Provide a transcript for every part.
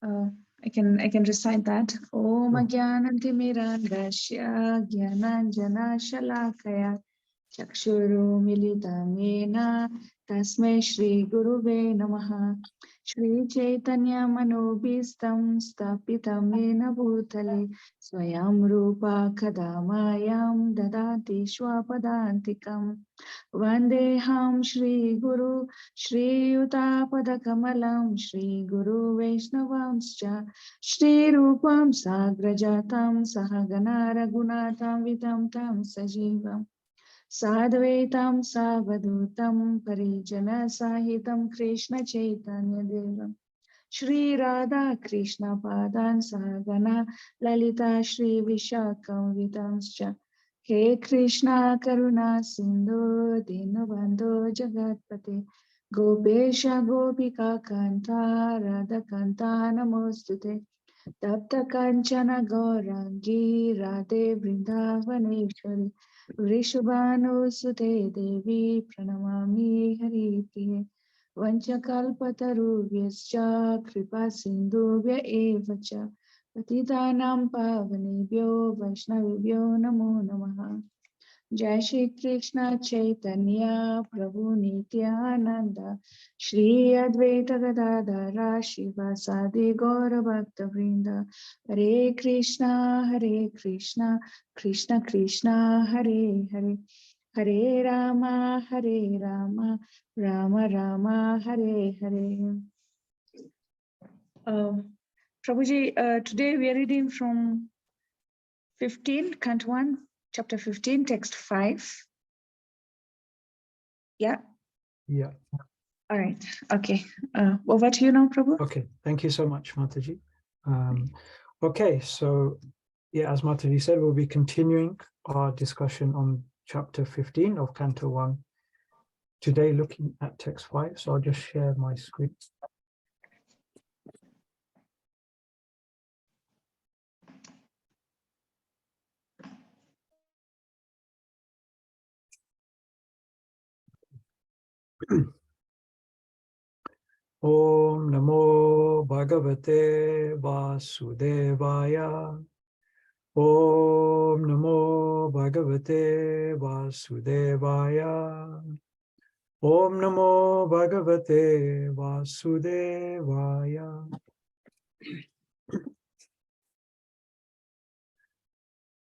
I can recite that. Om Ajnanantimirandasya Jnananjana Shalakaya Chakshuru Militamena Tasmai Shri Guruve Namaha Shri Chaitanya Manobhistam Stapitam Yena Bhutale Swayam Rupa Kadamayam Dadati Shwapadantikam Vandeham Shri Guru Shri Utapadakamalaam Shri Guru Vaishnavamscha Shri Rupam Sagrajatam Sahagana Raghunatam Vitam Tam Sajivam Sadvaitam Savadutam Parijana Sahitam Krishna Chaitanya Devam Shri Radha Krishna Padan Sahagana Lalita Shri Vishakam Vitamscha He Krishna Karuna Sindhu Dinubandhu Jagatpate Gopesha Gopika Kanta Radha Kanta Namostute Tapta Kanchana Gaurangi Radhe Vrindavaneshwari Vrishabhanu Sute Devi Pranamami Hari Priye Vanchakalpatarubhyascha Kripa Sindhubhya eva cha Patitanam Pavanebhyo Vaishnavibhyo Namo Namaha Jai Shri Krishna Chaitanya Prabhu Nityananda Shri Advaita Gadadhara Shivasadi Gaura Bhakta Vrinda Hare Krishna Krishna Krishna Hare Hare Hare Rama Rama Rama Hare Hare. Prabhuji, today we are reading from 15, Canto 1, Chapter 15, Text 5. Yeah? Yeah. All right. Okay. Over to you now, Prabhu. Okay. Thank you so much, Mataji. Okay. So, yeah, as Mataji said, we'll be continuing our discussion on Chapter 15 of Canto 1. Today, looking at Text 5. So I'll just share my screen. Om Namo Bhagavate Vasudevaya. Om Namo Bhagavate Vasudevaya. Om Namo Bhagavate Vasudevaya.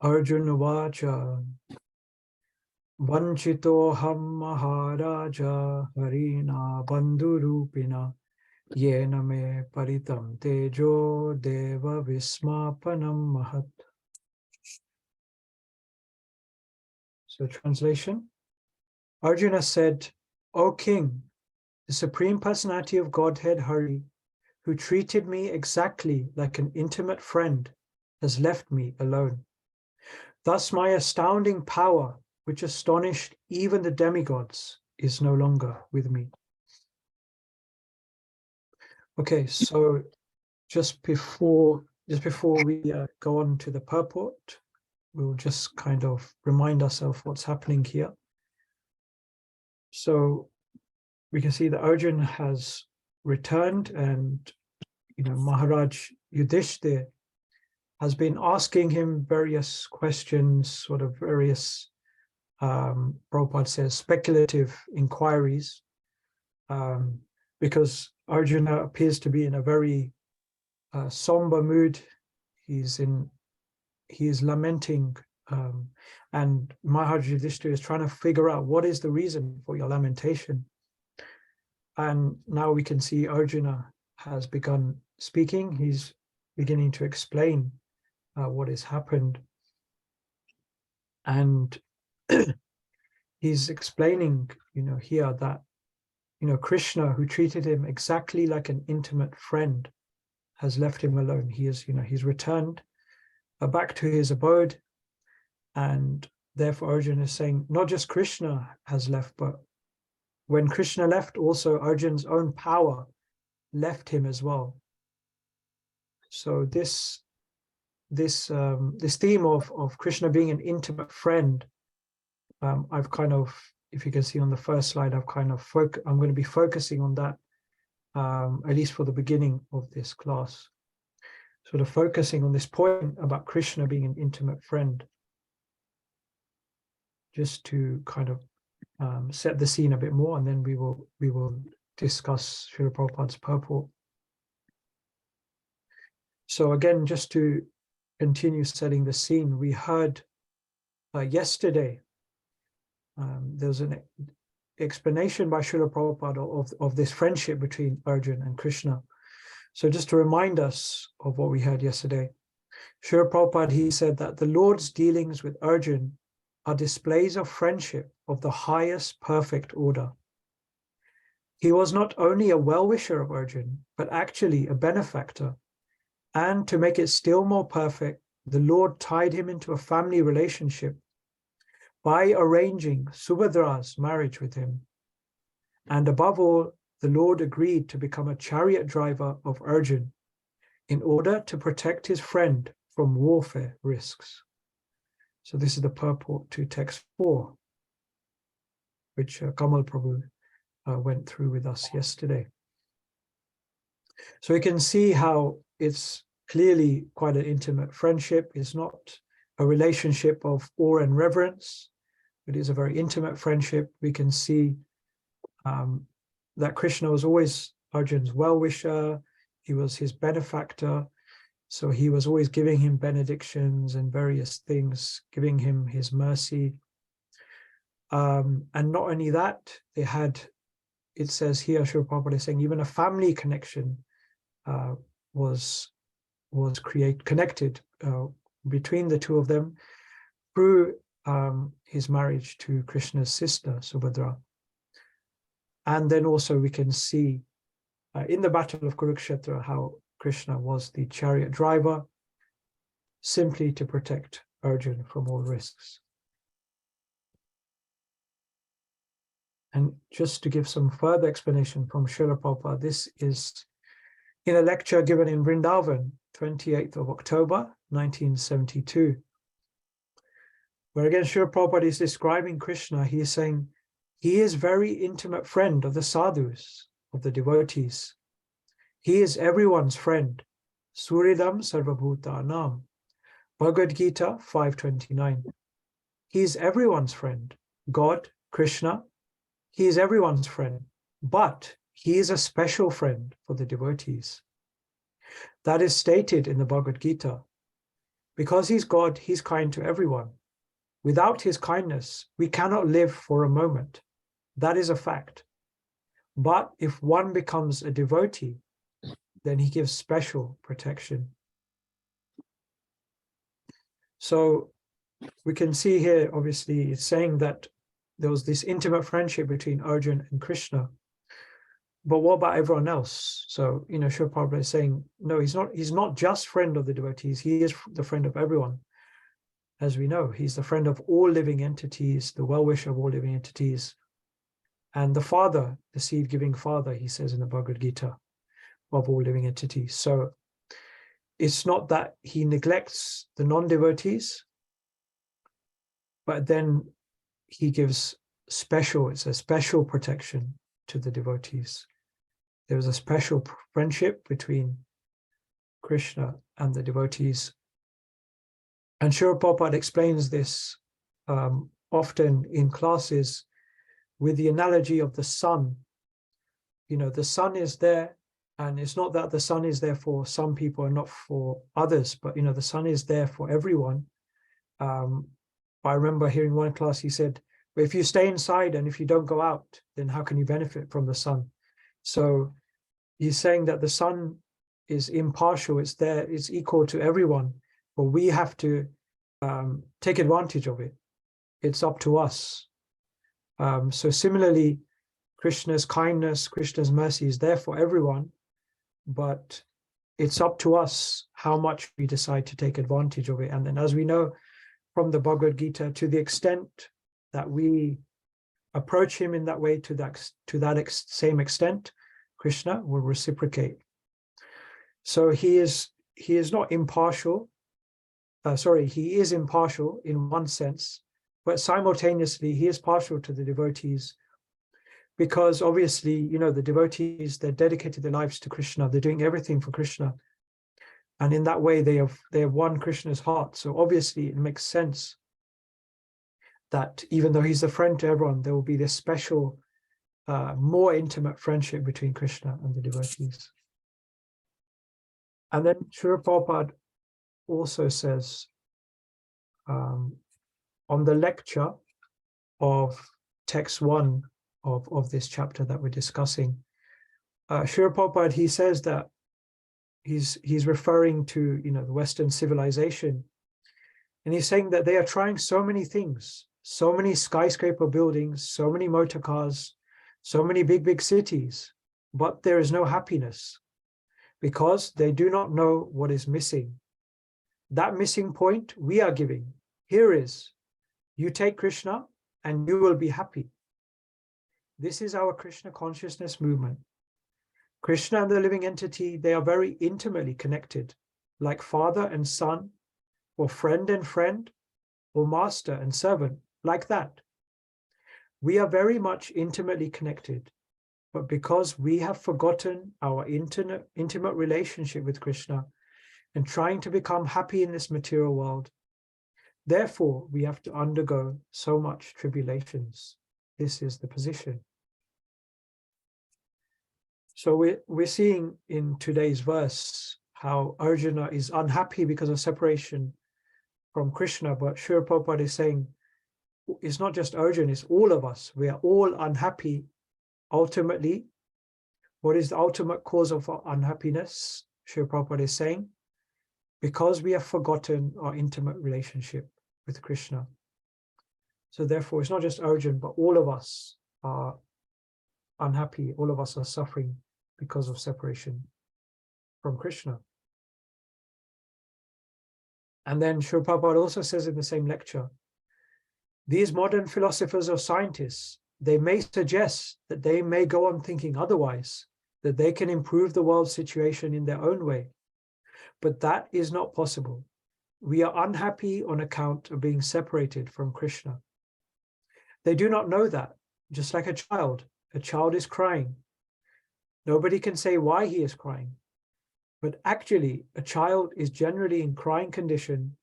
Arjuna Vacha. Vanchitoham Maharaja Harina Bandhurupina Yena me paritam tejo deva vismapanam mahat. So translation. Arjuna said, O King, the Supreme Personality of Godhead Hari, who treated me exactly like an intimate friend, has left me alone. Thus my astounding power, which astonished even the demigods, is no longer with me. Okay, so just before we go on to the purport, we'll just kind of remind ourselves what's happening here. So we can see that Arjuna has returned, and Maharaj Yudhishthir has been asking him various questions, sort of various Prabhupada says speculative inquiries, because Arjuna appears to be in a very somber mood. He is lamenting, and Maharaj Yudhishthira is trying to figure out what is the reason for your lamentation. And now we can see Arjuna has begun speaking. He's beginning to explain what has happened, and he's explaining, here that Krishna, who treated him exactly like an intimate friend, has left him alone. He is, he's returned back to his abode, and therefore Arjuna is saying not just Krishna has left, but when Krishna left, also Arjuna's own power left him as well. So this theme of Krishna being an intimate friend, I've kind of, if you can see on the first slide, I'm going to be focusing on that, at least for the beginning of this class. sort of focusing on this point about Krishna being an intimate friend, just to kind of set the scene a bit more, and then we will discuss Srila Prabhupada's purport. So again, just to continue setting the scene, we heard yesterday there was an explanation by Srila Prabhupada of this friendship between Arjun and Krishna. So just to remind us of what we heard yesterday, Srila Prabhupada, he said that the Lord's dealings with Arjun are displays of friendship of the highest perfect order. He was not only a well-wisher of Arjun, but actually a benefactor. And to make it still more perfect, the Lord tied him into a family relationship by arranging Subhadra's marriage with him. And above all, the Lord agreed to become a chariot driver of Arjun in order to protect his friend from warfare risks. So this is the purport to text 4, which Kamal Prabhu went through with us yesterday. So we can see how it's clearly quite an intimate friendship. It's not a relationship of awe and reverence. It is a very intimate friendship. We can see that Krishna was always Arjun's well-wisher. He was his benefactor. So he was always giving him benedictions and various things, giving him his mercy. And not only that, they had, it says here, Srila Prabhupada is saying, even a family connection was connected between the two of them through his marriage to Krishna's sister, Subhadra. And then also we can see in the Battle of Kurukshetra how Krishna was the chariot driver simply to protect Arjun from all risks. And just to give some further explanation from Srila Prabhupada, this is in a lecture given in Vrindavan, 28th of October, 1972, where again Srila Prabhupada is describing Krishna. He is saying, he is very intimate friend of the sadhus, of the devotees. He is everyone's friend. Suridam Sarvabhutanam. Bhagavad Gita 5:29. He is everyone's friend. God, Krishna, he is everyone's friend, but he is a special friend for the devotees. That is stated in the Bhagavad Gita. Because he's God, he's kind to everyone. Without his kindness, we cannot live for a moment. That is a fact. But if one becomes a devotee, then he gives special protection. So we can see here, obviously, it's saying that there was this intimate friendship between Arjun and Krishna. But what about everyone else? So, Srila Prabhupada is saying, no, he's not just friend of the devotees, he is the friend of everyone. As we know, he's the friend of all living entities, the well-wisher of all living entities. And the father, the seed-giving father, he says in the Bhagavad Gita, of all living entities. So it's not that he neglects the non-devotees, but then he gives it's a special protection to the devotees. There is a special friendship between Krishna and the devotees. And Srila Prabhupada explains this often in classes with the analogy of the sun. The sun is there, and it's not that the sun is there for some people and not for others, but the sun is there for everyone. I remember hearing one class, he said, well, if you stay inside and if you don't go out, then how can you benefit from the sun? So he's saying that the sun is impartial, it's there, it's equal to everyone, but we have to take advantage of it. It's up to us. So similarly, Krishna's kindness, Krishna's mercy is there for everyone, but it's up to us how much we decide to take advantage of it. And then, as we know from the Bhagavad Gita, to the extent that we approach him in that way, to that same extent, Krishna will reciprocate. So he is not impartial. He is impartial in one sense, but simultaneously he is partial to the devotees, because obviously, the devotees, they're dedicated their lives to Krishna. They're doing everything for Krishna. And in that way, they have won Krishna's heart. So obviously it makes sense that even though he's a friend to everyone, there will be this special, more intimate friendship between Krishna and the devotees. And then Srila Prabhupada also says, on the lecture of text 1 of this chapter that we're discussing, Srila Prabhupada, he says that he's referring to, you know, the Western civilization, and he's saying that they are trying so many things, so many skyscraper buildings, so many motor cars, so many big cities, but there is no happiness because they do not know what is missing. That missing point we are giving. Here is, you take Krishna and you will be happy. This is our Krishna consciousness movement. Krishna and the living entity, they are very intimately connected, like father and son, or friend and friend, or master and servant, like that. We are very much intimately connected, but because we have forgotten our intimate relationship with Krishna and trying to become happy in this material world, therefore we have to undergo so much tribulations. This is the position. So we're seeing in today's verse how Arjuna is unhappy because of separation from Krishna, but Srila Prabhupada is saying it's not just Arjuna, it's all of us. We are all unhappy. Ultimately, what is the ultimate cause of our unhappiness? Srila Prabhupada is saying, because we have forgotten our intimate relationship with Krishna. So therefore, it's not just Arjuna, but all of us are unhappy. All of us are suffering because of separation from Krishna. And then Srila Prabhupada also says in the same lecture, these modern philosophers or scientists, they may suggest that they may go on thinking otherwise, that they can improve the world situation in their own way. But that is not possible. We are unhappy on account of being separated from Krishna. They do not know that, just like a child is crying. Nobody can say why he is crying, but actually a child is generally in crying condition,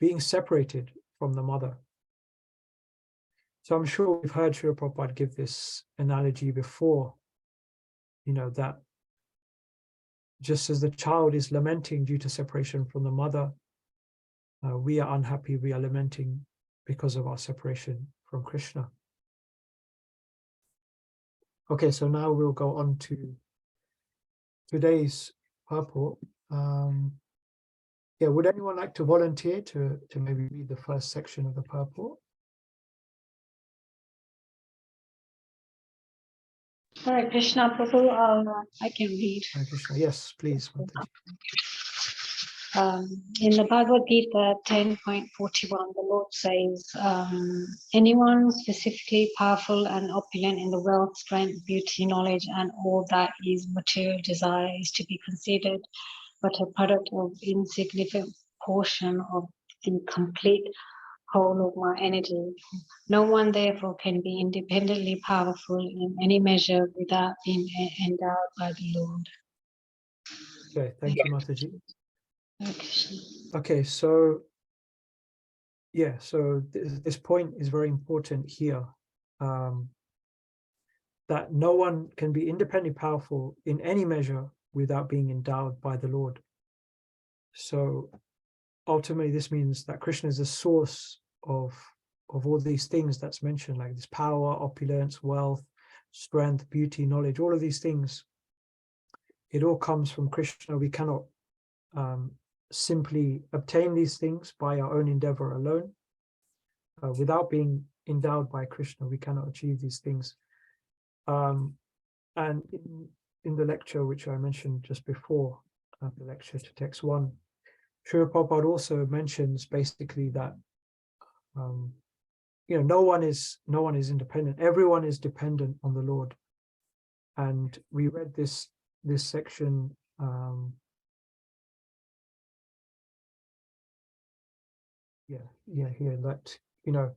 being separated from the mother. So I'm sure we've heard Srila Prabhupada give this analogy before, you know, that just as the child is lamenting due to separation from the mother, we are unhappy, we are lamenting because of our separation from Krishna. Okay, so now we'll go on to today's purport. Yeah, would anyone like to volunteer to maybe read the first section of the purport? Hare Krishna, Prabhu, I can read. Hare Krishna. Yes, please. In the Bhagavad Gita 10.41, the Lord says, anyone specifically powerful and opulent in the wealth, strength, beauty, knowledge, and all that is material desire is to be considered but a product of insignificant portion of the complete whole of my energy. No one, therefore, can be independently powerful in any measure without being endowed by the Lord. Okay, thank you, Mataji. Okay. Okay, so yeah, so this point is very important here, that no one can be independently powerful in any measure without being endowed by the Lord. So ultimately, this means that Krishna is the source of all these things that's mentioned, like this power, opulence, wealth, strength, beauty, knowledge, all of these things. It all comes from Krishna. We cannot simply obtain these things by our own endeavor alone. Without being endowed by Krishna, we cannot achieve these things. And in the lecture which I mentioned just before, the lecture to text 1, Srila Prabhupada also mentions basically that you know, no one is independent. Everyone is dependent on the Lord. And we read this section here, that, you know,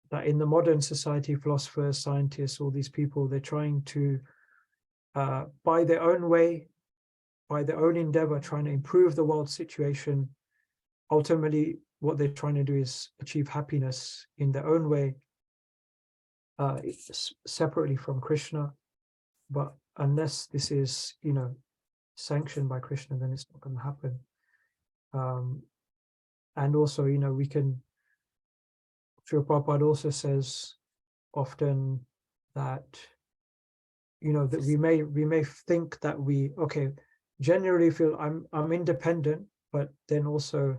that in the modern society, philosophers, scientists, all these people, they're trying to by their own way by their own endeavor trying to improve the world situation. Ultimately, what they're trying to do is achieve happiness in their own way, separately from Krishna. But unless this is, sanctioned by Krishna, then it's not going to happen. And also, we can, Srila Prabhupada also says often that, that we may think that we, generally feel I'm independent, but then also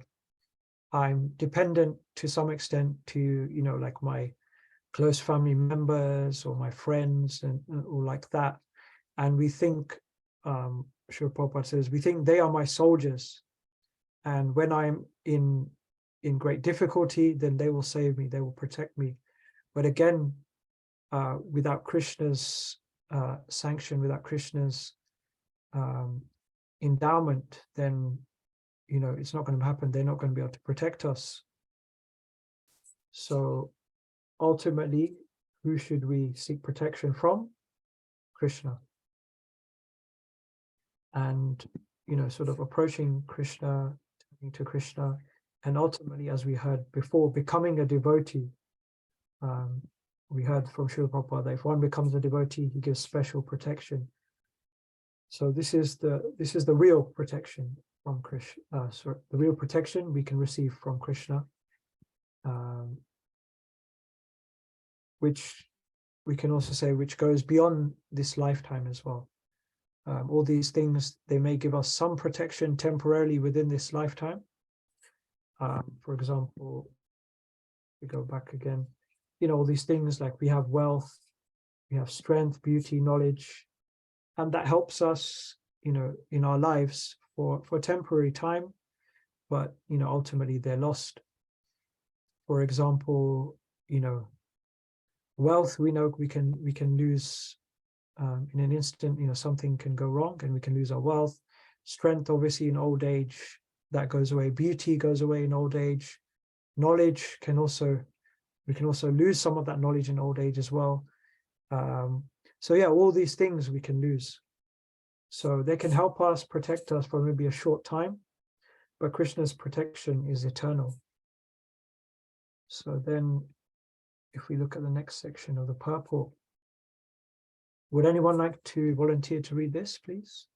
I'm dependent to some extent to, like my close family members or my friends or like that. And we think, Srila Prabhupada says, we think they are my soldiers. And when I'm in great difficulty, then they will save me, they will protect me. But again, without Krishna's sanction, without Krishna's endowment, then it's not going to happen. They're not going to be able to protect us. So ultimately, who should we seek protection from? Krishna. And sort of approaching Krishna, turning to Krishna, and ultimately, as we heard before, becoming a devotee. We heard from Srila Prabhupada that if one becomes a devotee, he gives special protection. So this is the real protection from Krishna. The real protection we can receive from Krishna, which we can also say which goes beyond this lifetime as well. All these things, they may give us some protection temporarily within this lifetime. For example, we go back again, all these things like we have wealth, we have strength, beauty, knowledge, and that helps us, in our lives for temporary time, but, ultimately they're lost. For example, wealth, we know we can lose in an instant. Something can go wrong and we can lose our wealth. Strength, obviously, in old age, that goes away. Beauty goes away in old age. Knowledge we can also lose some of that knowledge in old age as well. So yeah, all these things we can lose. So they can help us, protect us for maybe a short time, but Krishna's protection is eternal. So then, if we look at the next section of the purport, would anyone like to volunteer to read this, please?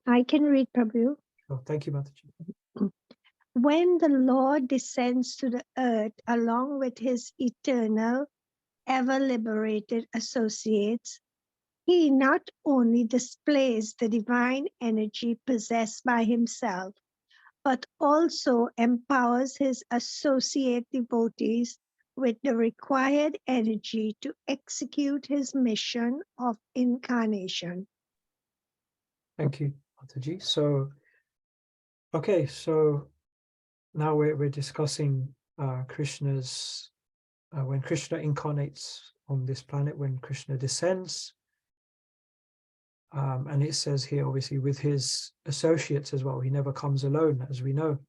I can read, Prabhu. Oh, thank you, Mataji. When the Lord descends to the earth along with his eternal, ever-liberated associates, he not only displays the divine energy possessed by himself, but also empowers his associate devotees with the required energy to execute his mission of incarnation. Thank you, Mataji. So, okay, so now we're discussing Krishna's, when Krishna incarnates on this planet, when Krishna descends. And it says here, obviously, with his associates as well. He never comes alone, as we know.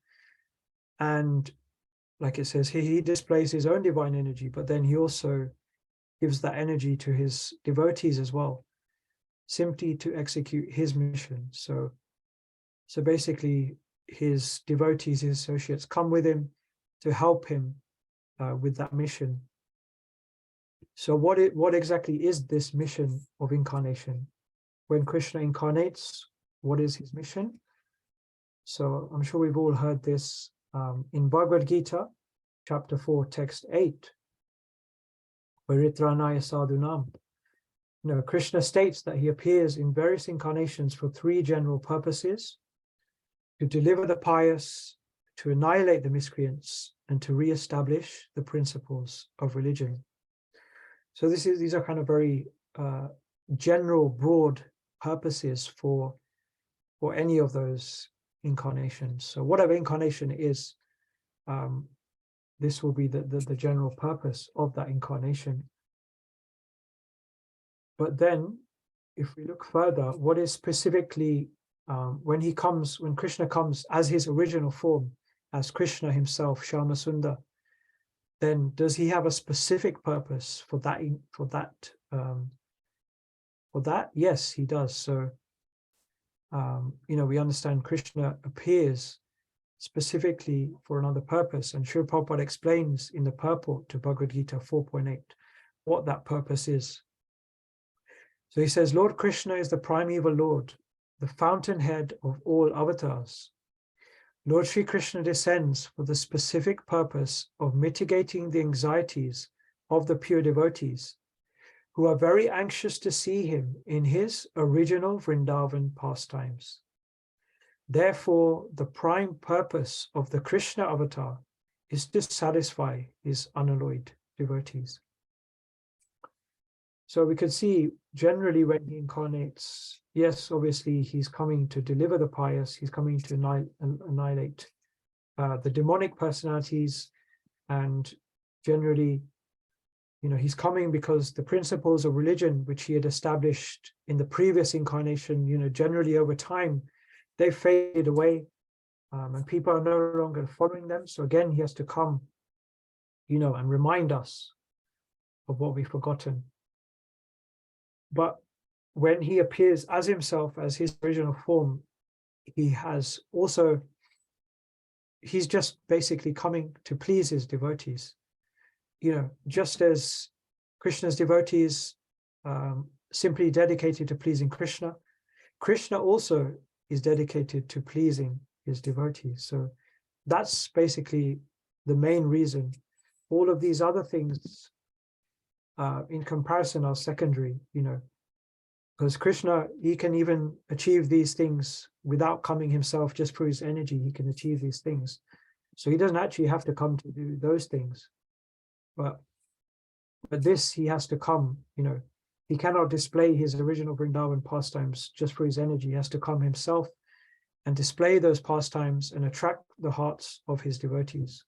And like it says here, he displays his own divine energy, but then he also gives that energy to his devotees as well, simply to execute his mission. So basically, his devotees, his associates, come with him to help him with that mission. So what exactly is this mission of incarnation? When Krishna incarnates, what is his mission? So I'm sure we've all heard this in Bhagavad Gita, chapter 4, text 8, Paritranaya Sadhunam. Krishna states that he appears in various incarnations for three general purposes: to deliver the pious, to annihilate the miscreants, and to re-establish the principles of religion. So these are kind of very general, broad purposes for any of those incarnations. So whatever incarnation it is, this will be the general purpose of that incarnation. But then, if we look further, what is specifically when Krishna comes as his original form, as Krishna himself, Shyama Sundar, then does he have a specific purpose for that for that? Yes, he does. So, we understand Krishna appears specifically for another purpose. And Srila Prabhupada explains in the purport to Bhagavad Gita 4.8 what that purpose is. So he says, Lord Krishna is the primeval Lord, the fountainhead of all avatars. Lord Sri Krishna descends for the specific purpose of mitigating the anxieties of the pure devotees, who are very anxious to see him in his original Vrindavan pastimes. Therefore, the prime purpose of the Krishna avatar is to satisfy his unalloyed devotees. So we could see generally when he incarnates, yes, obviously he's coming to deliver the pious, he's coming to annihilate the demonic personalities, and generally, he's coming because the principles of religion which he had established in the previous incarnation, generally over time, they faded away, and people are no longer following them. So again, he has to come, and remind us of what we've forgotten. But when he appears as himself, as his original form, he's just basically coming to please his devotees. Just as Krishna's devotees simply dedicated to pleasing Krishna, Krishna also is dedicated to pleasing his devotees. So that's basically the main reason. All of these other things in comparison are secondary, because Krishna, he can even achieve these things without coming himself. Just through his energy, he can achieve these things. So he doesn't actually have to come to do those things. But this, he has to come, he cannot display his original Vrindavan pastimes just for his energy. He has to come himself and display those pastimes and attract the hearts of his devotees.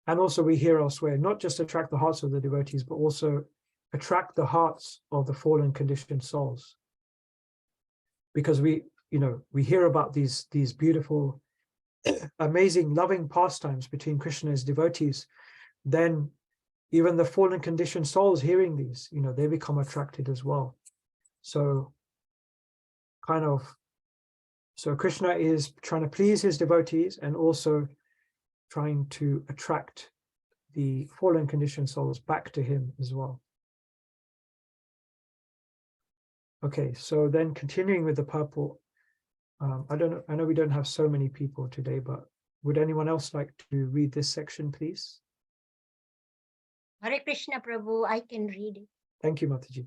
And also we hear elsewhere, not just attract the hearts of the devotees, but also attract the hearts of the fallen conditioned souls. Because we hear about these beautiful, amazing, loving pastimes between Krishna and his devotees. Then even the fallen conditioned souls hearing these, they become attracted as well. So Krishna is trying to please his devotees and also trying to attract the fallen conditioned souls back to him as well. Okay, so then continuing with the purport, I know we don't have so many people today, but would anyone else like to read this section, please? Hare Krishna, Prabhu, I can read it. Thank you, Mataji.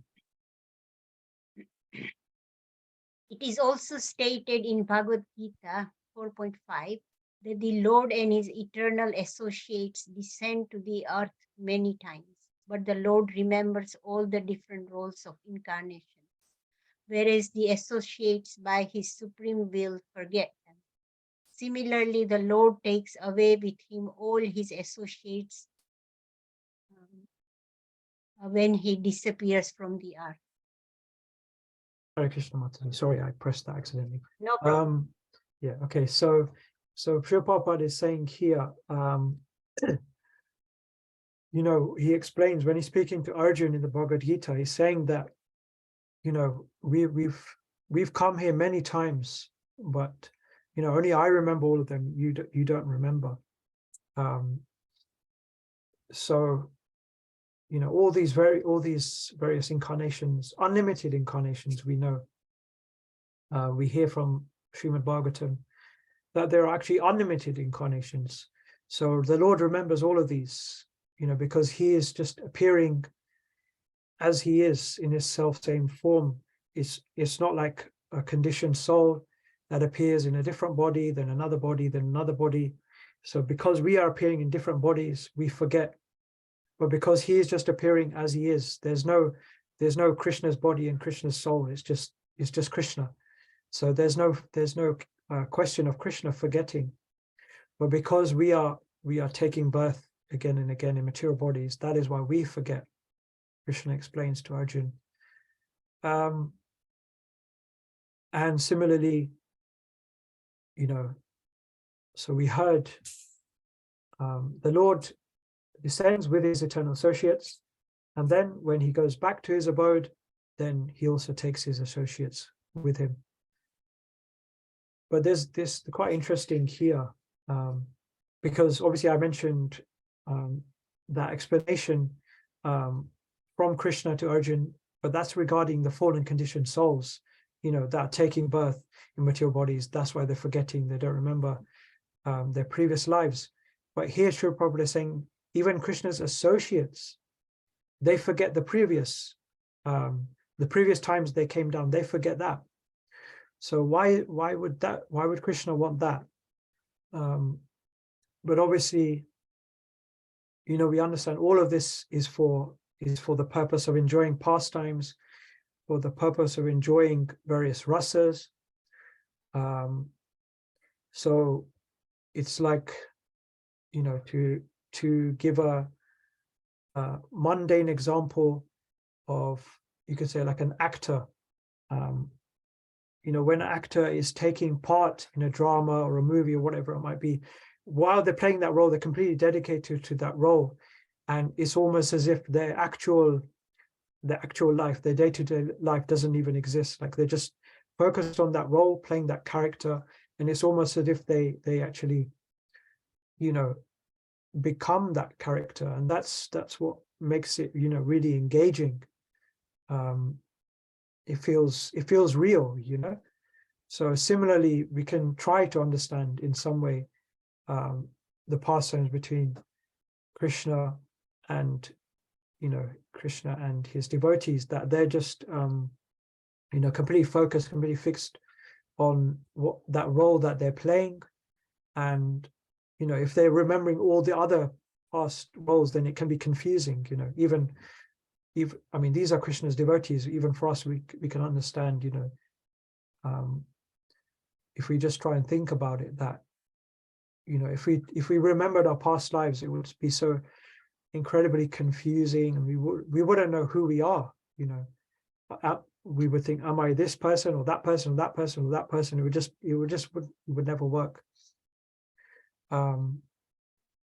It is also stated in Bhagavad Gita 4.5 that the Lord and his eternal associates descend to the earth many times, but the Lord remembers all the different roles of incarnations, whereas the associates by his supreme will forget them. Similarly, the Lord takes away with him all his associates when he disappears from the earth. Hare Krishna, Mataji. Sorry, I pressed that accidentally. No problem. Yeah, okay, so Srila Prabhupada is saying here, he explains when he's speaking to Arjuna in the Bhagavad Gita, he's saying that, we've come here many times, but only I remember all of them. You don't remember. So all these various incarnations, unlimited incarnations, we know. We hear from Srimad Bhagavatam that there are actually unlimited incarnations. So the Lord remembers all of these, because he is just appearing as he is in his self-same form. It's not like a conditioned soul that appears in a different body, then another body, then another body. So because we are appearing in different bodies, we forget. But because he is just appearing as he is, there's no Krishna's body and Krishna's soul. It's just Krishna. So there's no question of Krishna forgetting. But because we are taking birth again and again in material bodies, that is why we forget. Krishna explains to Arjuna. And similarly, so we heard the Lord descends with his eternal associates, And then when he goes back to his abode, then he also takes his associates with him. But there's this quite interesting here, because obviously I mentioned that explanation from Krishna to Arjun, but that's regarding the fallen conditioned souls, that are taking birth in material bodies. That's why they're forgetting, they don't remember their previous lives. But here Srila Prabhupada is saying, even Krishna's associates, they forget the previous times they came down, they forget that. So why would Krishna want that? But obviously, we understand all of this is for the purpose of enjoying pastimes, for the purpose of enjoying various rasas. So it's like, to give a mundane example of, you could say, like an actor. When an actor is taking part in a drama or a movie or whatever it might be, while they're playing that role, they're completely dedicated to that role. And it's almost as if their actual life, their day-to-day life doesn't even exist. Like they're just focused on that role, playing that character. And it's almost as if they actually, become that character. And that's what makes it, really engaging. It feels real, So similarly, we can try to understand in some way the pastimes between Krishna and his devotees, that they're just completely focused, completely fixed on what that role that they're playing. And if they're remembering all the other past roles, then it can be confusing. Even I mean, these are Krishna's devotees. Even for us, we can understand, if we just try and think about it, that if we remembered our past lives, it would be so incredibly confusing, and we wouldn't know who we are. We would think, am I this person or that person or that person or that person? It would never work.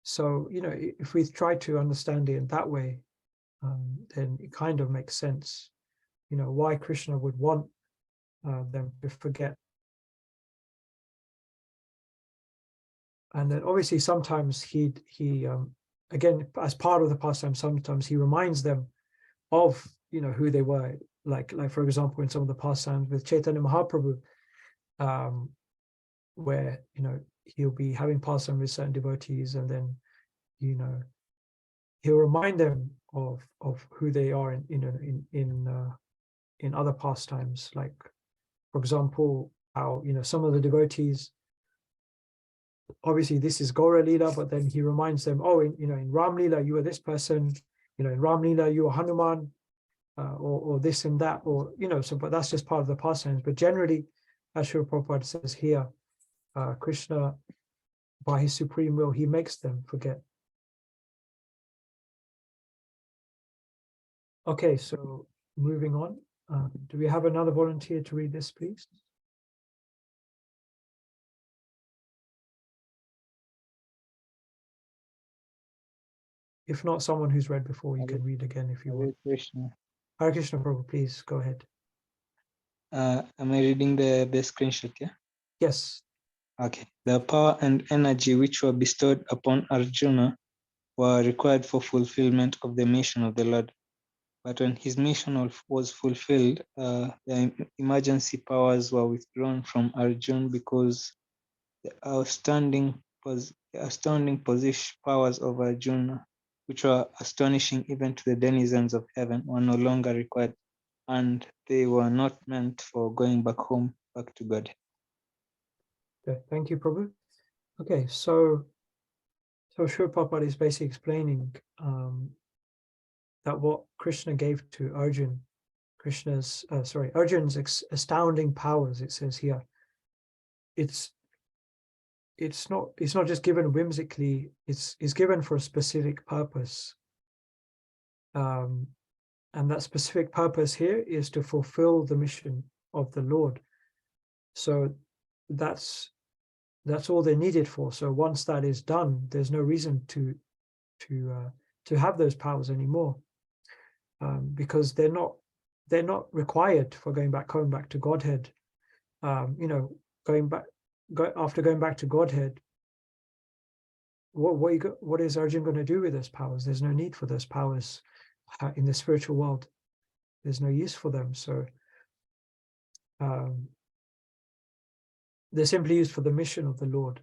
So if we try to understand it in that way, then it kind of makes sense, why Krishna would want them to forget. And then obviously sometimes he again, as part of the pastime, sometimes he reminds them of who they were, like for example in some of the pastimes with Chaitanya Mahaprabhu, where he'll be having pastime with certain devotees, and then he'll remind them of who they are in other pastimes. Like for example, how some of the devotees, obviously this is Gaura Leela, but then he reminds them, oh, in Ram Leela you were this person, in Ram Leela you were Hanuman, or this and that, or so. But that's just part of the pastimes. But generally, as Srila Prabhupada says here, Krishna, by his supreme will, he makes them forget. Okay, so moving on. Do we have another volunteer to read this, please? If not, someone who's read before, you can read again if you want. Krishna. Hare Krishna, Prabhu, please go ahead. Am I reading the screenshot? Yeah. Yes. Okay. The power and energy which were bestowed upon Arjuna were required for fulfillment of the mission of the Lord. But when his mission was fulfilled, the emergency powers were withdrawn from Arjuna, because the outstanding powers of Arjuna, which were astonishing even to the denizens of heaven, were no longer required, and they were not meant for going back home, back to God. Okay, thank you, Prabhu. Okay, so Srila Prabhupada is basically explaining that what Krishna gave to Arjun, Arjun's astounding powers, it says here, it's not just given whimsically, it's given for a specific purpose. And that specific purpose here is to fulfill the mission of the Lord. So that's all they're needed for. So once that is done, there's no reason to have those powers anymore. because they're not required for going back to Godhead. You know, after going back to Godhead, what is Arjun going to do with those powers? There's no need for those powers in the spiritual world. There's no use for them. So they're simply used for the mission of the Lord.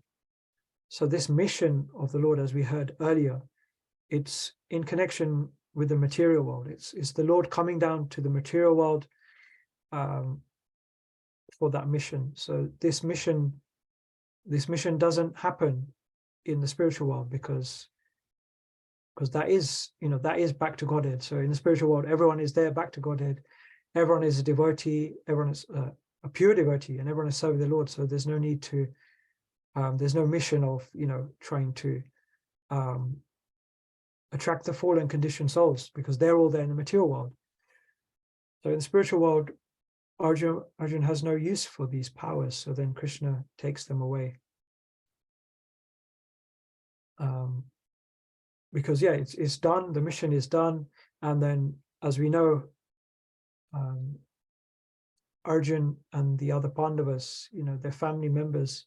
So this mission of the Lord, as we heard earlier, it's in connection with the material world. It's the Lord coming down to the material world for that mission. So this mission doesn't happen in the spiritual world because that is, you know, that is back to Godhead. So in the spiritual world, everyone is there back to Godhead. Everyone is a devotee. Everyone is a pure devotee, and everyone is serving the Lord. So there's no need to. There's no mission of, you know, trying to attract the fallen conditioned souls, because they're all there in the material world. So in the spiritual world, Arjun has no use for these powers. So then Krishna takes them away. Because yeah, it's done. The mission is done, and then, as we know, Arjun and the other Pandavas, you know, their family members,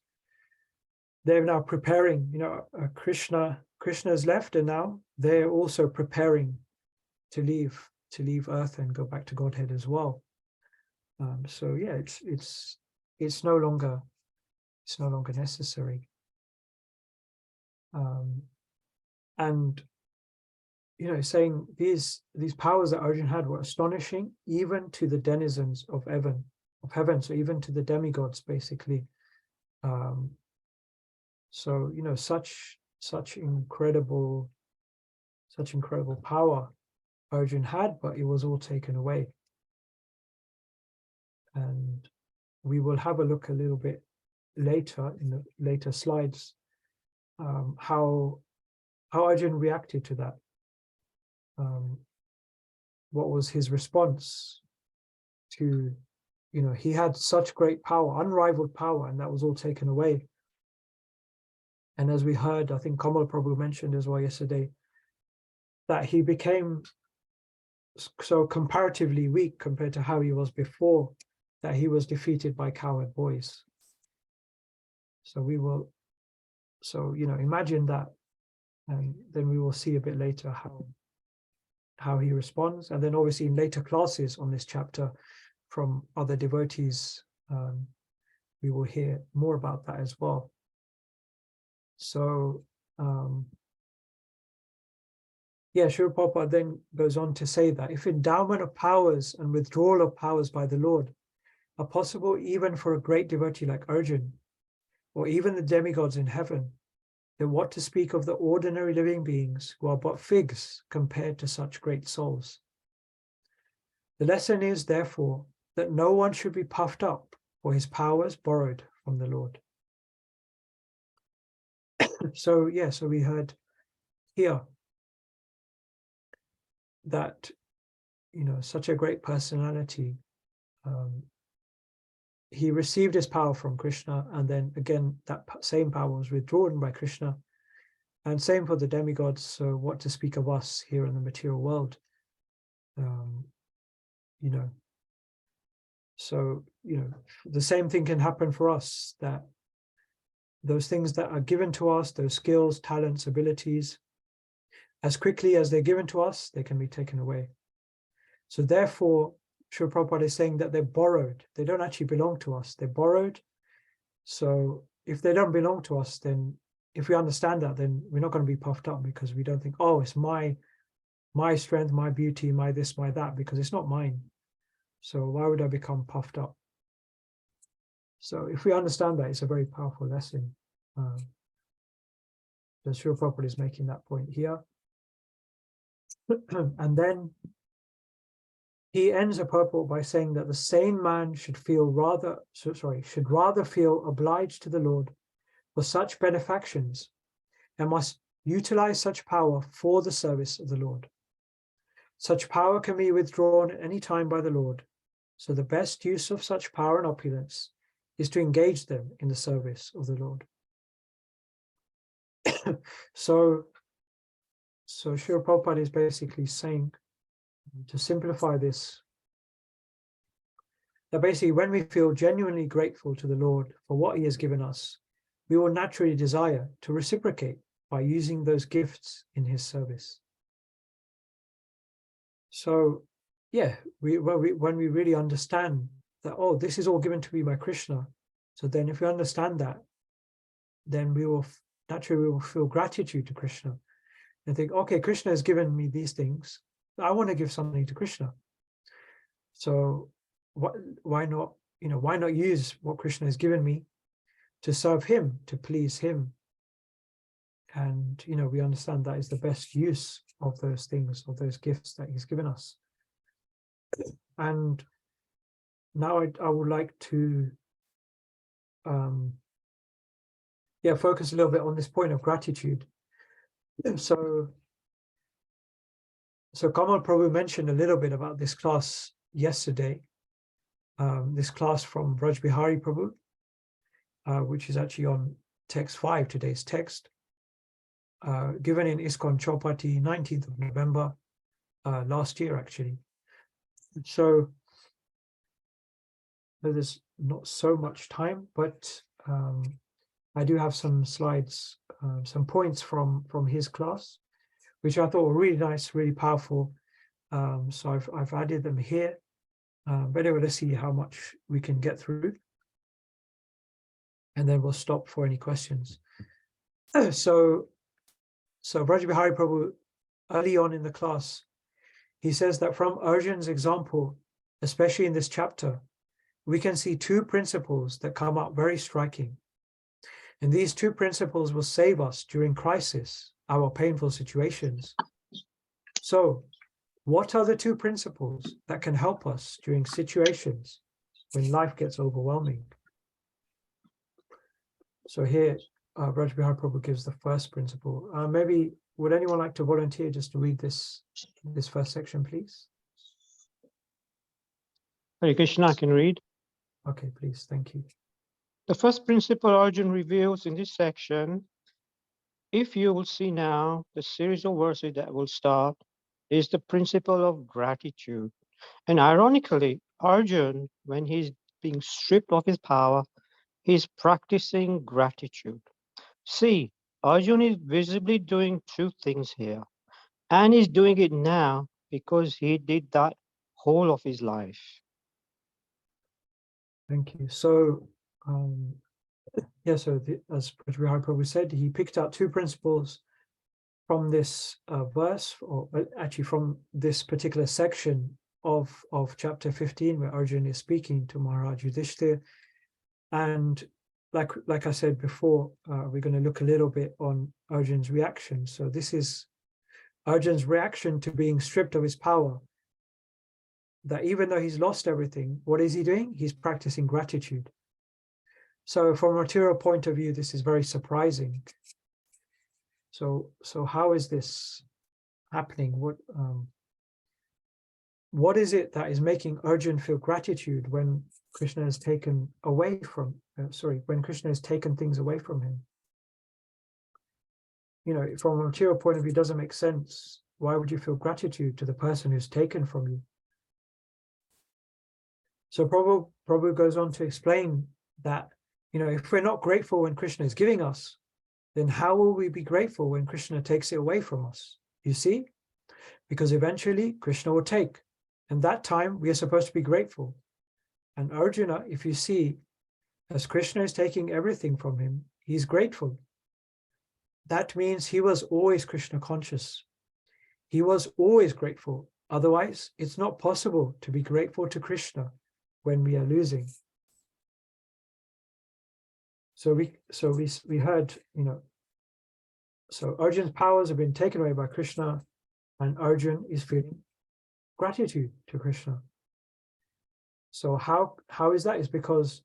they're now preparing. You know, Krishna's left, and now they're also preparing to leave Earth and go back to Godhead as well. So yeah, it's no longer necessary. And you know, saying these powers that Arjun had were astonishing, even to the denizens of heaven. So even to the demigods, basically. So you know, such incredible power Arjun had, but it was all taken away. And we will have a look a little bit later in the later slides how Arjun reacted to that. What was his response to, you know, he had such great power, unrivaled power, and that was all taken away. And as we heard, I think Kamal Prabhu mentioned as well yesterday, that he became so comparatively weak compared to how he was before, that he was defeated by coward boys. So you know, imagine that, and then we will see a bit later how he responds. And then obviously in later classes on this chapter from other devotees, we will hear more about that as well. So yeah, Srila Prabhupada then goes on to say that if endowment of powers and withdrawal of powers by the Lord are possible even for a great devotee like Arjun, or even the demigods in heaven, then what to speak of the ordinary living beings who are but figs compared to such great souls? The lesson is, therefore, that no one should be puffed up for his powers borrowed from the Lord. So yeah, so we heard here that, you know, such a great personality, he received his power from Krishna, and then again that same power was withdrawn by Krishna, and same for the demigods. So what to speak of us here in the material world? You know, so you know, the same thing can happen for us, that those things that are given to us, those skills, talents, abilities, as quickly as they're given to us, they can be taken away. So therefore, Srila Prabhupada is saying that they're borrowed. They don't actually belong to us. They're borrowed. So if they don't belong to us, then if we understand that, then we're not going to be puffed up, because we don't think, oh, it's my strength, my beauty, my this, my that, because it's not mine. So why would I become puffed up? So if we understand that, it's a very powerful lesson. So Srila Prabhupada is making that point here. And then he ends the purport by saying that the sane man should rather feel obliged to the Lord for such benefactions, and must utilize such power for the service of the Lord. Such power can be withdrawn at any time by the Lord. So the best use of such power and opulence is to engage them in the service of the Lord. So Srila Prabhupada is basically saying to simplify this, that basically when we feel genuinely grateful to the Lord for what he has given us, we will naturally desire to reciprocate by using those gifts in his service. So yeah, when we really understand that, oh, this is all given to me by Krishna, so then if we understand that, then we will naturally feel gratitude to Krishna and think, okay, Krishna has given me these things, I want to give something to Krishna. So why not, why not use what Krishna has given me to serve him, to please him? And we understand that is the best use of those things, of those gifts that he's given us. And now I would like to focus a little bit on this point of gratitude. So Kamal Prabhu mentioned a little bit about this class yesterday, this class from Raj Bihari Prabhu, which is actually on text 5, today's text, given in ISKCON Chaupati, 19th of November, last year actually. So there's not so much time, but I do have some slides, some points from his class, which I thought were really nice, really powerful. So I've added them here. But anyway, let's see how much we can get through, and then we'll stop for any questions. So Braj Bihari Prabhu, early on in the class, he says that from Arjun's example, especially in this chapter, we can see two principles that come up very striking. And these two principles will save us during crisis, our painful situations. So what are the two principles that can help us during situations when life gets overwhelming? So here, Braj Bihar Prabhu gives the first principle. Maybe would anyone like to volunteer just to read this first section, please? Hare Krishna, I can read. Okay, please, thank you. The first principle Arjun reveals in this section, if you will see now, the series of verses that will start, is the principle of gratitude. And ironically, Arjun, when he's being stripped of his power, he's practicing gratitude. See, Arjun is visibly doing two things here. And he's doing it now because he did that whole of his life. Thank you. So, as Braj Prabhu said, he picked out two principles from this verse, or actually from this particular section of chapter 15, where Arjun is speaking to Maharaj Yudhishthir. And like I said before, we're going to look a little bit on Arjun's reaction. So this is Arjun's reaction to being stripped of his power. That even though he's lost everything, what is he doing? He's practicing gratitude. So from a material point of view, this is very surprising. So how is this happening? What is it that is making Arjun feel gratitude when Krishna has taken away from, when Krishna has taken things away from him? From a material point of view, it doesn't make sense. Why would you feel gratitude to the person who's taken from you? So Prabhu goes on to explain that, if we're not grateful when Krishna is giving us, then how will we be grateful when Krishna takes it away from us? You see? Because eventually Krishna will take. And that time we are supposed to be grateful. And Arjuna, if you see, as Krishna is taking everything from him, he's grateful. That means he was always Krishna conscious. He was always grateful. Otherwise, it's not possible to be grateful to Krishna when we are losing. So we heard, so Arjun's powers have been taken away by Krishna, and Arjun is feeling gratitude to Krishna. So how is that? It's because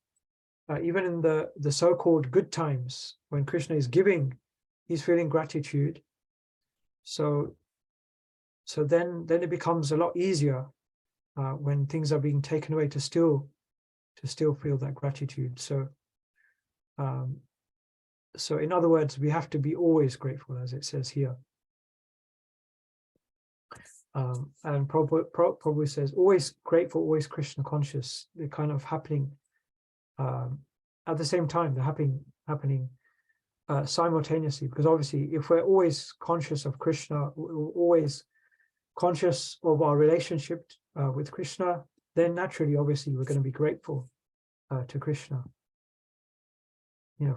even in the so-called good times, when Krishna is giving, he's feeling gratitude. So then it becomes a lot easier when things are being taken away to still feel that gratitude. So in other words, we have to be always grateful, as it says here. And Prabhupada says, always grateful, always Krishna conscious. They're kind of happening at the same time. They're happening simultaneously, because obviously if we're always conscious of Krishna, we're always conscious of our relationship with Krishna, then naturally, obviously, we're going to be grateful to Krishna,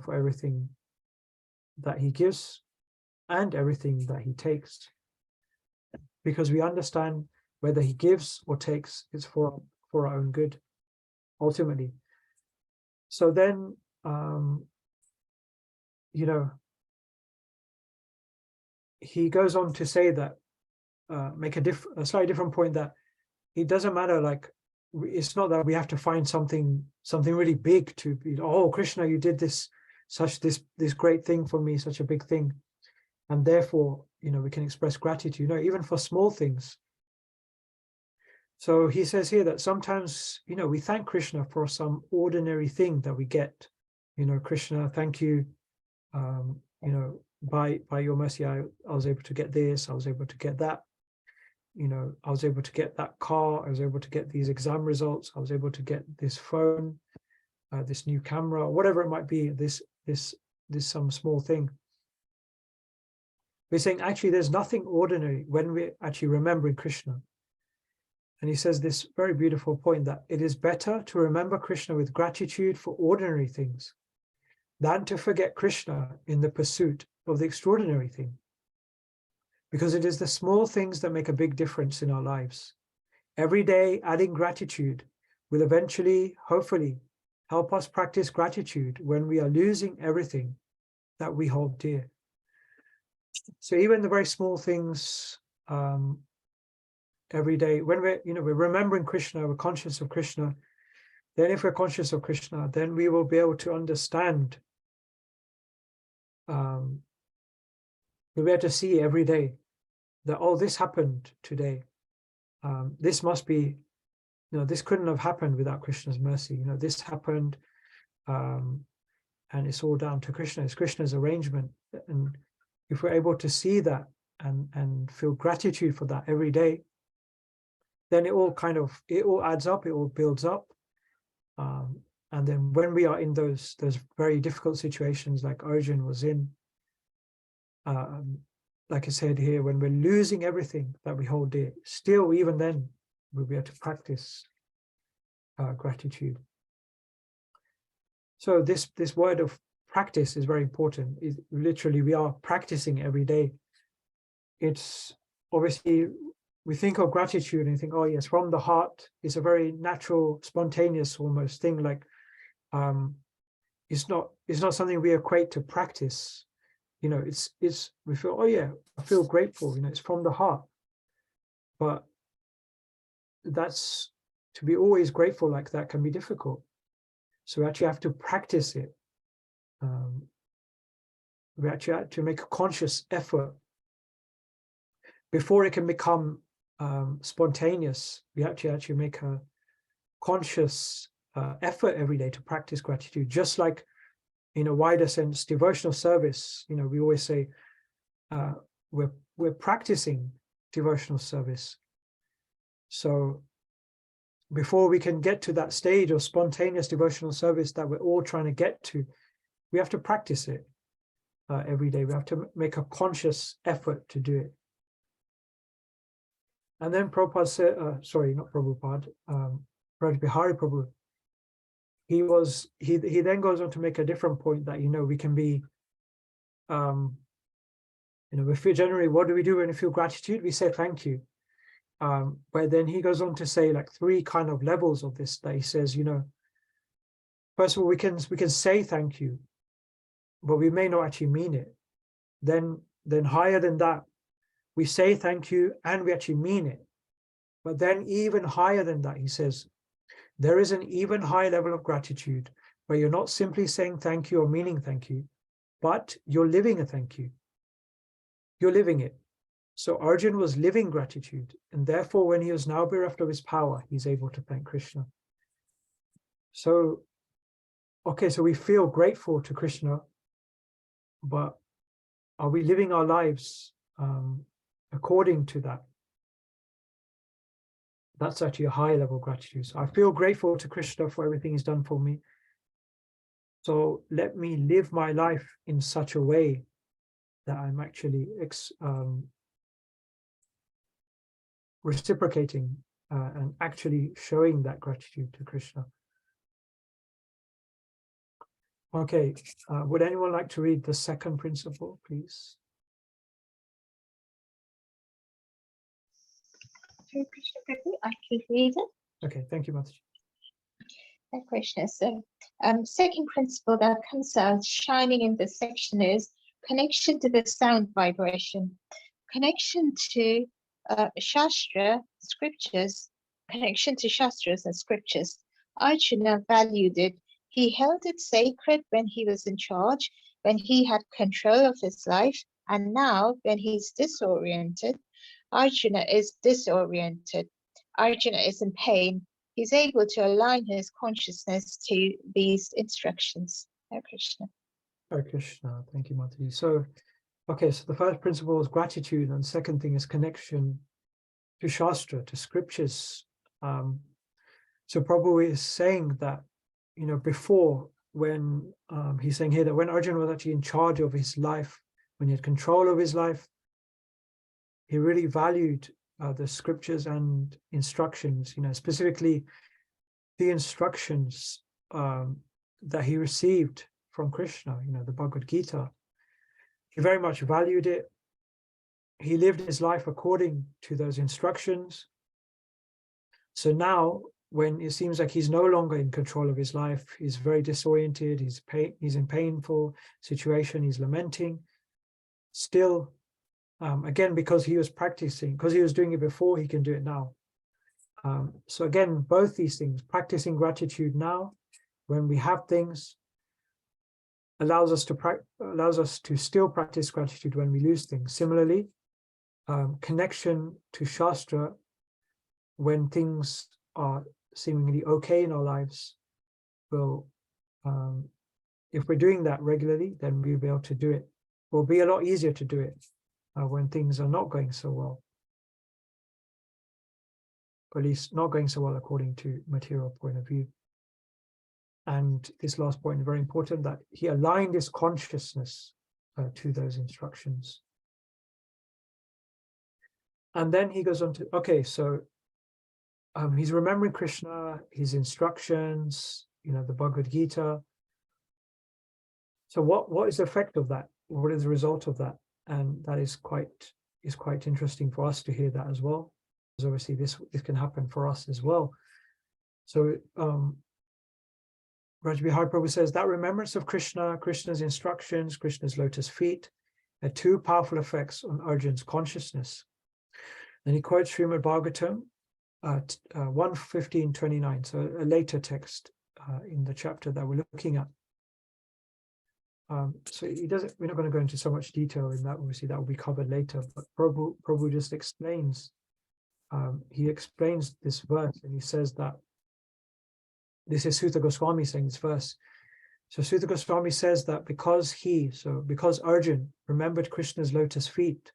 for everything that he gives and everything that he takes, because we understand whether he gives or takes is for our own good, ultimately. So then, he goes on to say that, make a slightly different point, that it doesn't matter, like, it's not that we have to find something really big to be, oh, Krishna, you did this great thing for me, such a big thing, and therefore, we can express gratitude, even for small things. So he says here that sometimes, we thank Krishna for some ordinary thing that we get. Krishna, thank you. By your mercy, I was able to get this, I was able to get that. I was able to get that car, I was able to get these exam results, I was able to get this phone, this new camera, whatever it might be, this some small thing. We're saying actually there's nothing ordinary when we're actually remembering Krishna. And he says this very beautiful point, that it is better to remember Krishna with gratitude for ordinary things than to forget Krishna in the pursuit of the extraordinary thing. Because it is the small things that make a big difference in our lives. Every day, adding gratitude will eventually, hopefully, help us practice gratitude when we are losing everything that we hold dear. So even the very small things, every day, when we're remembering Krishna, we're conscious of Krishna, then if we're conscious of Krishna, then we will be able to understand, we'll be able to see every day that, oh, this happened today. This must be, this couldn't have happened without Krishna's mercy. This happened, and it's all down to Krishna. It's Krishna's arrangement. And if we're able to see that and feel gratitude for that every day, then it all adds up, it all builds up. And then when we are in those very difficult situations like Arjun was in, like I said here, when we're losing everything that we hold dear, still, even then, we'll be able to practice gratitude. So this word of practice is very important. Literally, we are practicing every day. It's obviously, we think of gratitude and think, oh yes, from the heart. It's a very natural, spontaneous almost thing. Like, it's not something we equate to practice. It's we feel, oh yeah, I feel grateful. It's from the heart. But that's, to be always grateful like that can be difficult. So we actually have to practice it. We actually have to make a conscious effort before it can become spontaneous. We actually make a conscious effort every day to practice gratitude, just like in a wider sense, devotional service. We always say we're practicing devotional service. So before we can get to that stage of spontaneous devotional service that we're all trying to get to, we have to practice it every day. We have to make a conscious effort to do it. And then Prabhupada said, sorry, not Prabhupada, Bihari Prabhu, he then goes on to make a different point that, we can be, we feel generally, what do we do when we feel gratitude? We say thank you. But then he goes on to say like 3 kind of levels of this, that he says, first of all, we can say thank you, but we may not actually mean it. Then higher than that, we say thank you and we actually mean it. But then even higher than that, he says, there is an even higher level of gratitude where you're not simply saying thank you or meaning thank you, but you're living a thank you. You're living it. So Arjun was living gratitude, and therefore when he was now bereft of his power, he's able to thank Krishna. So, okay, so we feel grateful to Krishna, but are we living our lives according to that? That's actually a high level gratitude. So I feel grateful to Krishna for everything he's done for me. So let me live my life in such a way that I'm actually reciprocating and actually showing that gratitude to Krishna. Okay, would anyone like to read the second principle, please? Hare Krishna Prabhu, I could read it. Okay, thank you, Mataji. Hare Krishna. So, second principle that comes out shining in this section is connection to the sound vibration, connection to Shastra, scriptures, connection to Shastras and scriptures. Arjuna valued it. He held it sacred when he was in charge, when he had control of his life, and now when he's disoriented, Arjuna is disoriented. Arjuna is in pain. He's able to align his consciousness to these instructions. Hare Krishna. Hare Krishna, thank you, Mataji. So, okay, so the first principle is gratitude, and second thing is connection to Shastra, to scriptures. So Prabhu is saying that, before, when he's saying here that when Arjuna was actually in charge of his life, when he had control of his life, he really valued the scriptures and instructions, specifically the instructions that he received from Krishna, the Bhagavad Gita. He very much valued it. He lived his life according to those instructions. So now, when it seems like he's no longer in control of his life, he's very disoriented, he's in painful situation, he's lamenting, still, again, because he was practicing, because he was doing it before, he can do it now. So again, both these things, practicing gratitude now, when we have things, allows us to still practice gratitude when we lose things. Similarly, connection to Shastra, when things are seemingly okay in our lives, will, if we're doing that regularly, then we'll be able to do it. It will be a lot easier to do it when things are not going so well, or at least not going so well according to material point of view. And this last point is very important, that he aligned his consciousness to those instructions. And then he goes on to, okay, so he's remembering Krishna, his instructions, the Bhagavad Gita. So what is the effect of that? What is the result of that? And that is quite interesting for us to hear that as well, because obviously this can happen for us as well. So Raj Bihar Prabhu says that remembrance of Krishna, Krishna's instructions, Krishna's lotus feet, had two powerful effects on Arjuna's consciousness. Then he quotes Srimad Bhagavatam 1:15-29, so a later text in the chapter that we're looking at. So he doesn't. We're not going to go into so much detail in that. Obviously, that will be covered later. But Prabhu just explains. He explains this verse, and he says that this is Sutta Goswami saying this verse. So Sutta Goswami says that because Arjuna remembered Krishna's lotus feet,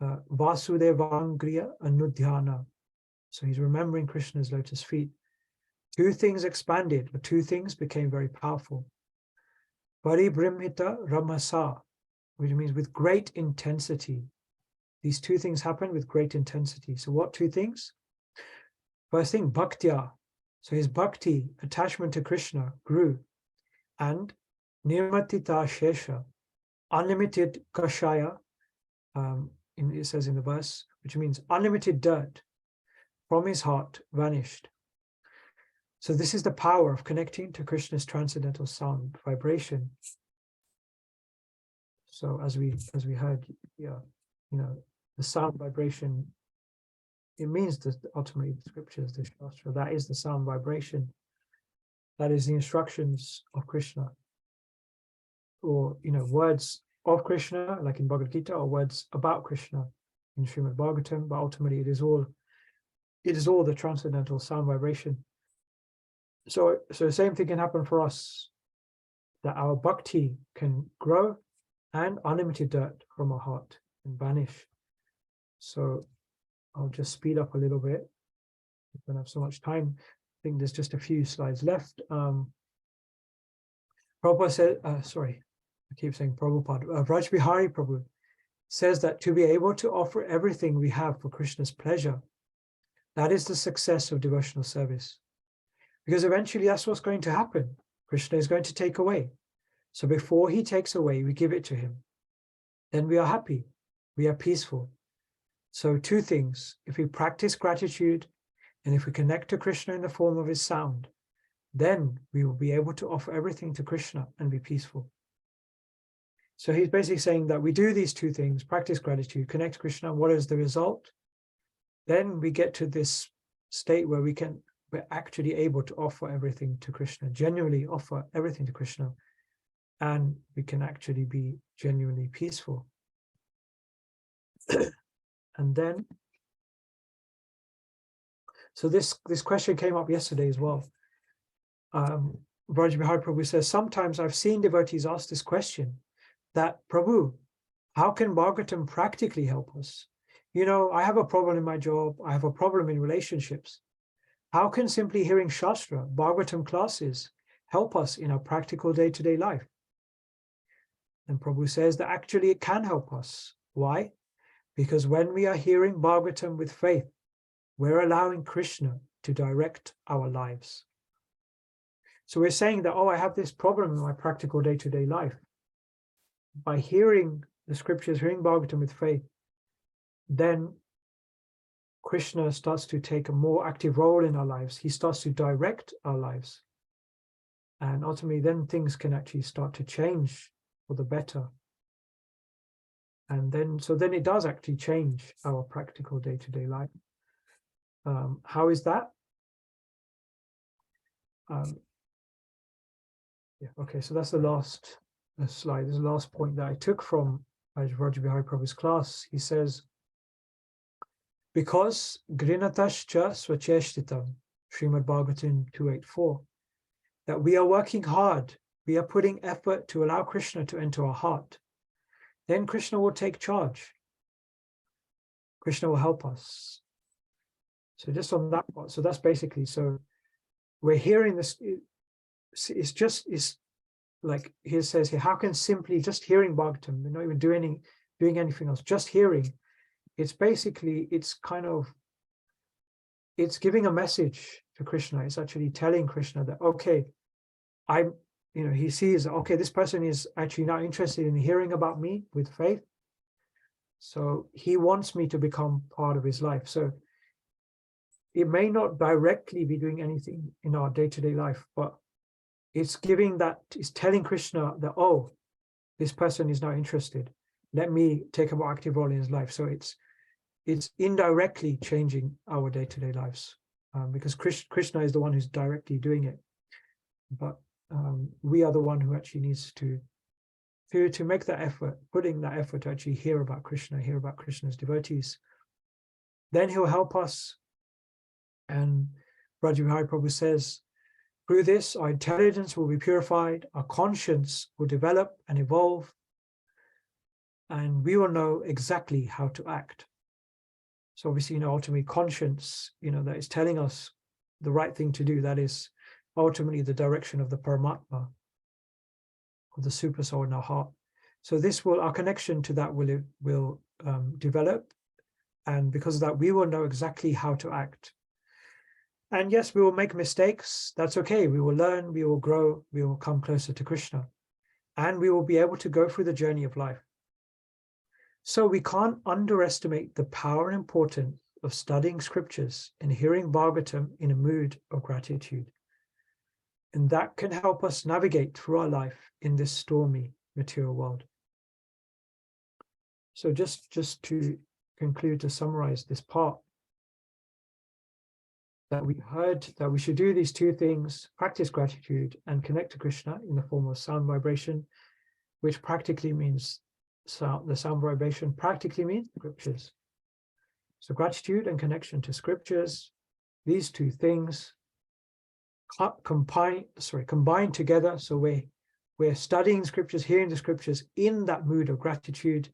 Vasudevangriya Anudhyana. So he's remembering Krishna's lotus feet. Two things expanded, or two things became very powerful. Paribrimhita Ramasa, which means with great intensity. These two things happen with great intensity. So what two things? First thing, bhaktya. So his bhakti, attachment to Krishna, grew. And nirmatita shesha, unlimited kashaya, it says in the verse, which means unlimited dirt from his heart vanished. So this is the power of connecting to Krishna's transcendental sound vibration. So as we heard, the sound vibration, it means that ultimately the scriptures, the Shastra, that is the sound vibration. That is the instructions of Krishna, or words of Krishna, like in Bhagavad Gita, or words about Krishna in Srimad Bhagavatam. But ultimately, it is all the transcendental sound vibration. So the same thing can happen for us, that our bhakti can grow and unlimited dirt from our heart can vanish. So I'll just speed up a little bit. We don't have so much time. I think there's just a few slides left. Prabhupada said, sorry, I keep saying Prabhupada. Raj Bihari Prabhu says that to be able to offer everything we have for Krishna's pleasure, that is the success of devotional service. Because eventually that's what's going to happen. Krishna is going to take away. So before he takes away, we give it to him. Then we are happy, we are peaceful. So two things, if we practice gratitude and if we connect to Krishna in the form of his sound, then we will be able to offer everything to Krishna and be peaceful. So he's basically saying that we do these two things, practice gratitude, connect to Krishna. What is the result? Then we get to this state where we're actually able to offer everything to Krishna, genuinely offer everything to Krishna, and we can actually be genuinely peaceful. And then, so this question came up yesterday as well. Vraj Bihar Prabhu says, sometimes I've seen devotees ask this question, that Prabhu, how can Bhagavatam practically help us? You know, I have a problem in my job, I have a problem in relationships. How can simply hearing Shastra, Bhagavatam classes, help us in our practical day-to-day life? And Prabhu says that actually it can help us. Why? Because when we are hearing Bhagavatam with faith, we're allowing Krishna to direct our lives. So we're saying that, oh, I have this problem in my practical day-to-day life. By hearing the scriptures, hearing Bhagavatam with faith, then Krishna starts to take a more active role in our lives. He starts to direct our lives. And ultimately, then things can actually start to change for the better. And then, so then it does actually change our practical day-to-day life. How is that? Yeah, okay, so that's the last slide. This is the last point that I took from Raj Bihari Prabhu's class. He says, because Grinatascha Swacheshtitam, Srimad Bhagavatam 284, that we are working hard, we are putting effort to allow Krishna to enter our heart, then Krishna will take charge. Krishna will help us. So just on that part, so that's basically, so we're hearing this, it's like he says here, how can simply just hearing Bhagavatam, we're not even doing anything else, just hearing, it's basically, it's giving a message to Krishna. It's actually telling Krishna that, okay, he sees, okay, this person is actually now interested in hearing about me with faith. So he wants me to become part of his life. So it may not directly be doing anything in our day-to-day life, but it's telling Krishna that, oh, this person is now interested. Let me take a more active role in his life. So it's indirectly changing our day-to-day lives, because Krishna is the one who's directly doing it. But we are the one who actually needs to make that effort, putting that effort to actually hear about Krishna, hear about Krishna's devotees. Then he'll help us. And Raj Bihari Prabhu says, through this, our intelligence will be purified, our conscience will develop and evolve, and we will know exactly how to act. So obviously, ultimately conscience, that is telling us the right thing to do. That is ultimately the direction of the Paramatma, of the super soul in our heart. So our connection to that will develop. And because of that, we will know exactly how to act. And yes, we will make mistakes. That's okay. We will learn, we will grow, we will come closer to Krishna. And we will be able to go through the journey of life. So we can't underestimate the power and importance of studying scriptures and hearing Bhagavatam in a mood of gratitude. And that can help us navigate through our life in this stormy material world. So just to conclude, to summarize this part, that we heard that we should do these two things, practice gratitude and connect to Krishna in the form of sound vibration, which practically means the sound vibration practically means scriptures. So gratitude and connection to scriptures, these two things combine together. So we're studying scriptures, hearing the scriptures in that mood of gratitude,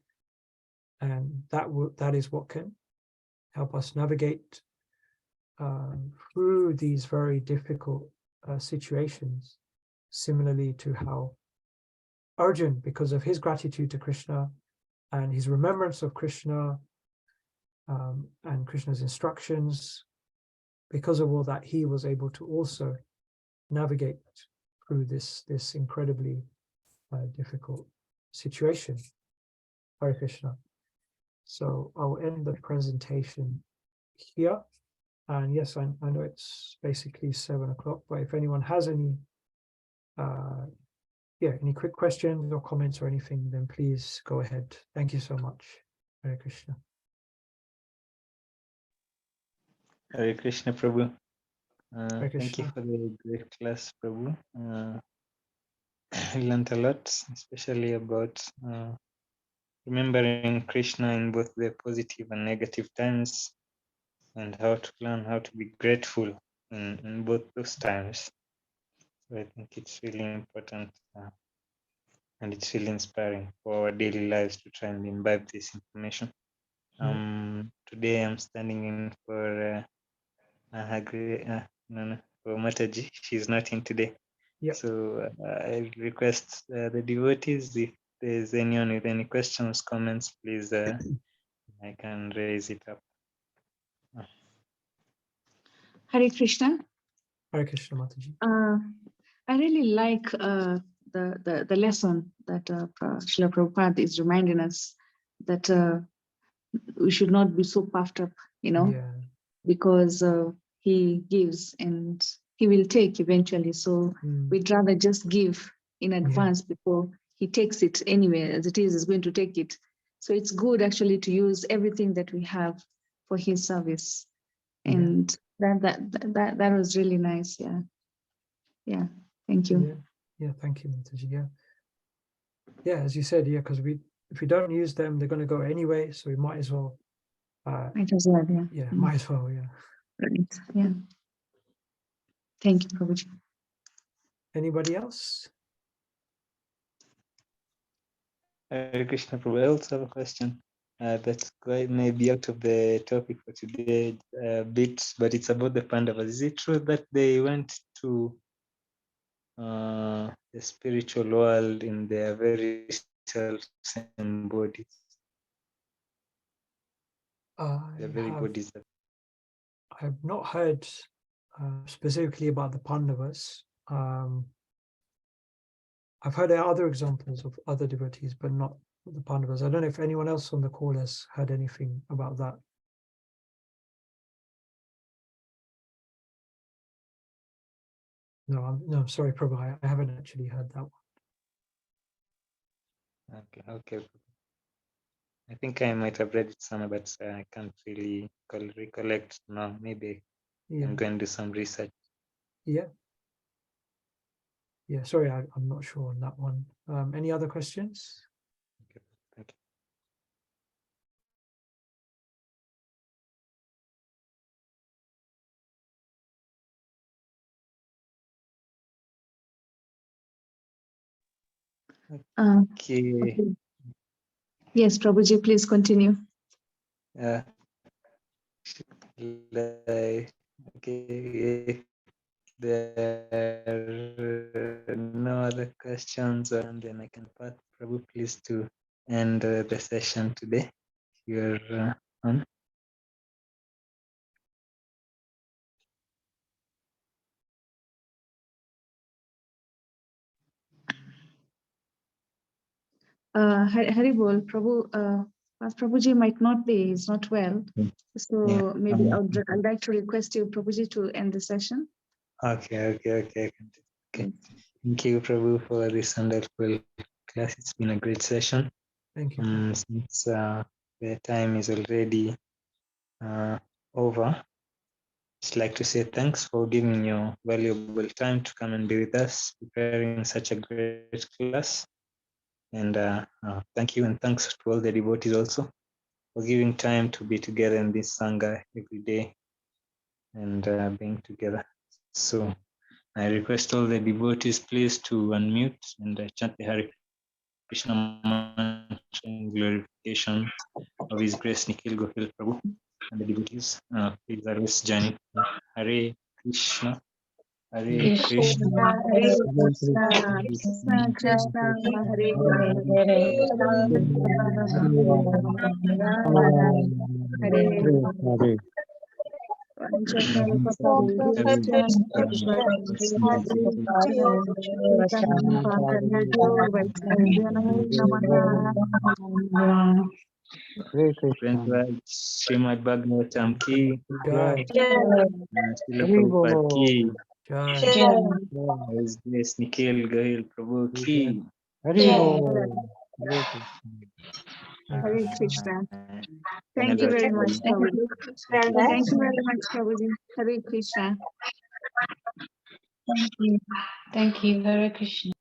and that is what can help us navigate through these very difficult situations, similarly to how Arjun, because of his gratitude to Krishna and his remembrance of Krishna and Krishna's instructions, because of all that, he was able to also navigate through this incredibly difficult situation. Hare Krishna. So I'll end the presentation here. And yes, I know it's basically 7 o'clock, but if anyone has any any quick questions or comments or anything, then please go ahead. Thank you so much. Hare Krishna. Hare Krishna, Prabhu. Hare Thank you Krishna. for the great class, Prabhu. I learned a lot, especially about remembering Krishna in both the positive and negative times, and how to learn how to be grateful in both those times. So I think it's really important and it's really inspiring for our daily lives to try and imbibe this information. Today I'm standing in for for Mataji. She's not in today. Yep. So I request the devotees, if there's anyone with any questions, comments, please, I can raise it up. Hare Krishna. Hare Krishna, Mataji. I really like the lesson that Srila Prabhupada is reminding us, that we should not be so puffed up, Yeah. because he gives and he will take eventually. So we'd rather just give in advance before he takes it anyway, as it is going to take it. So it's good actually to use everything that we have for his service. And that was really nice. Yeah. Thank you. Yeah, thank you, Mataji. Yeah, as you said, because if we don't use them, they're going to go anyway, so we might as well. Might as well, might as well, Right. Yeah. Thank you, Prabhuji. Anybody else? Hare Krishna, Prabhu. I also have a question that's quite maybe out of the topic for today a bit, but it's about the Pandavas. Is it true that they went to the spiritual world in their very self-same bodies? Their very bodies. I have not heard specifically about the Pandavas. I've heard other examples of other devotees, but not the Pandavas. I don't know if anyone else on the call has heard anything about that. No, I'm sorry, Prabhu. I haven't actually heard that one. Okay. I think I might have read it somewhere, but I can't really recollect now. Maybe I'm going to do some research. Yeah, sorry, I'm not sure on that one. Any other questions? Okay, thank you. Okay. Yes, Prabhuji, please continue. Okay. There are no other questions, and then I can pass Prabhu, please, to end the session today. You're on. Haribol, Prabhuji might not be, he's not well. So maybe I'd like to request you, Prabhuji, to end the session. Okay. Thank you, Prabhu, for this wonderful class. It's been a great session. Thank you. Since the time is already over, just like to say thanks for giving your valuable time to come and be with us, preparing such a great class. And thank you, and thanks to all the devotees also for giving time to be together in this Sangha every day and being together. So I request all the devotees please to unmute and chant the Hare Krishna mantra in glorification of His Grace Nikhil Gohil Prabhu. and the devotees, please always join it. Hare Krishna, Hare Krishna, Krishna, Hare Krishna, Krishna Krishna Krishna, Hare Hare, Hare Hare. Hare Krishna. Srimad Bhagavatam ki, Jai. Srila Hare Prabhupada ki, Bolo. Jai. His Grace Nikhil Gohil Prabhu ki. Hare Bolo. Hare Krishna. Hare Krishna. And Thank you hello very to much, all. Prabhuji. Thank you very much, Prabhuji. Hare Krishna. thank you. Thank you, Hare Krishna.